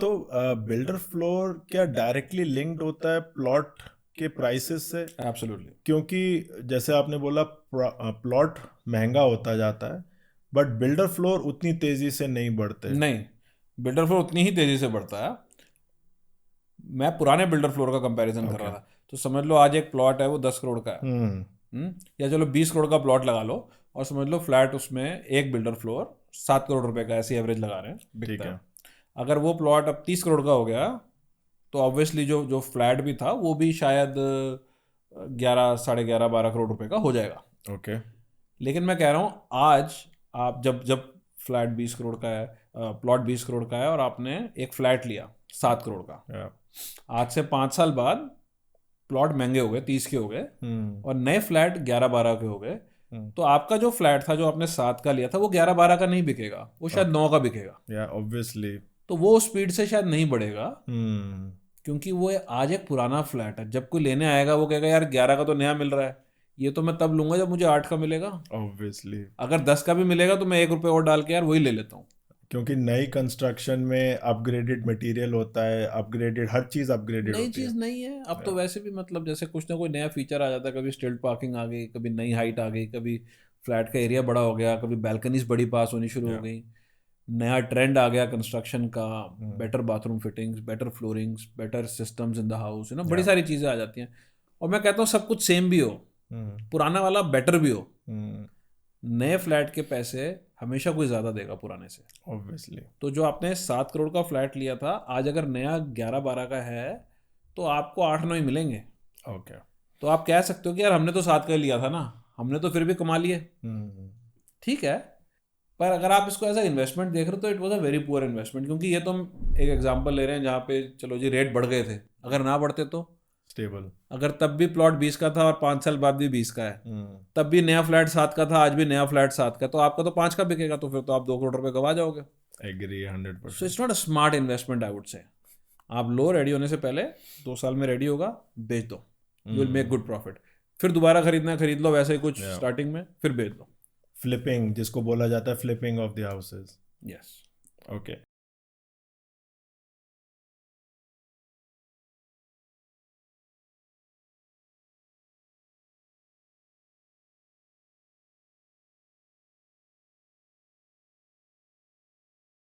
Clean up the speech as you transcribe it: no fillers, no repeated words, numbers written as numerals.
तो builder floor क्या directly linked होता है प्लॉट के प्राइसेस से? एब्सोल्युटली। क्योंकि जैसे आपने बोला प्लॉट महंगा होता जाता है, बट बिल्डर फ्लोर उतनी तेजी से नहीं बढ़ते। नहीं, बिल्डर फ्लोर उतनी ही तेजी से बढ़ता है। मैं पुराने बिल्डर फ्लोर का कंपैरिजन कर ओके। रहा था, तो समझ लो आज एक प्लॉट है वो 10 करोड़ का है। हम्म। या चलो 20 करोड़ का प्लॉट लगा लो, और समझ लो फ्लैट उसमें एक बिल्डर फ्लोर 7 करोड़ रुपए का, ऐसी एवरेज लगा रहे हैं, ठीक बिकता है। है। अगर वो प्लॉट अब 30 करोड़ का हो गया, तो ऑब्वियसली जो जो फ्लैट भी था वो भी शायद 11, 11.5, 12 करोड़ रुपए का हो जाएगा। ओके। लेकिन मैं कह रहा हूँ आज आप जब जब फ्लैट 20 करोड़ का है, प्लॉट 20 करोड़ का है, और आपने एक फ्लैट लिया 7 करोड़ का, या। आज से 5 साल बाद प्लॉट महंगे हो गए, 30 के हो गए, हम्म। और नए फ्लैट 11, 12 के हो गए। हम्म। तो आपका जो फ्लैट था जो आपने 7 का लिया था वो 11, 12 का नहीं बिकेगा, वो शायद ओके। 9 का बिकेगा। या ऑब्वियसली। तो वो स्पीड से शायद नहीं बढ़ेगा, हम्म। क्योंकि वो आज एक पुराना फ्लैट है। जब कोई लेने आएगा वो कहेगा यार 11 का तो नया मिल रहा है, ये तो मैं तब लूंगा जब मुझे 8 का मिलेगा। ऑब्वियसली। अगर 10 का भी मिलेगा तो मैं 1 रुपये और डाल के यार वही ले लेता हूँ। क्योंकि नई कंस्ट्रक्शन में अपग्रेडेड मटेरियल होता है, अपग्रेडेड हर चीज अपग्रेडेड नई होती है। चीज़ नहीं है अब तो, या। वैसे भी मतलब जैसे कुछ ना कोई नया फीचर आ जाता है, कभी स्टिल्ट पार्किंग आ गई, कभी नई हाइट आ गई, कभी फ्लैट का एरिया बड़ा हो गया, कभी बैल्कनीज बड़ी पास होनी शुरू हो या। गई, नया ट्रेंड आ गया कंस्ट्रक्शन का, hmm. Better bathroom fittings, better floorings, better systems in the house, बड़ी या। सारी चीज़ें आ जाती हैं। और मैं कहता हूँ सब कुछ सेम भी हो, हम्म। पुराना वाला बेटर भी हो, हम्म। नए फ्लैट के पैसे हमेशा कोई ज़्यादा देगा पुराने से। ऑब्वियसली। तो जो आपने 7 करोड़ का फ्लैट लिया था, आज अगर नया 11, 12 का है, तो आपको 8, 9 ही मिलेंगे। ओके। तो आप कह सकते हो कि यार हमने तो 7 का ही लिया था ना, हमने तो फिर भी कमा लिए। हम्म। ठीक है, पर अगर आप इसको एज अ इन्वेस्टमेंट देख रहे हो तो it was a very poor investment, क्योंकि ये तो हम एक एग्जांपल ले रहे हैं जहाँ पे चलो जी रेट बढ़ गए थे, अगर ना बढ़ते तो, स्टेबल। अगर तब भी प्लॉट 20 का था और 5 साल बाद भी 20 का है, हम्म। तब भी नया फ्लैट 7 का था, आज भी नया फ्लैट 7 का है, तो आपका तो 5 का बिकेगा, तो फिर तो आप 2 करोड़ रुपए गवा जाओगे। Agree so 100%। It's not a smart investment I would say. आप लो, रेडी होने से पहले 2 साल में रेडी होगा, बेच दो, you will make hmm. Good profit. फिर दोबारा खरीदना है खरीद लो, वैसे ही कुछ या। स्टार्टिंग में, फिर बेच दो। फ्लिपिंग जिसको बोला जाता है, flipping of the houses. Yes. Okay.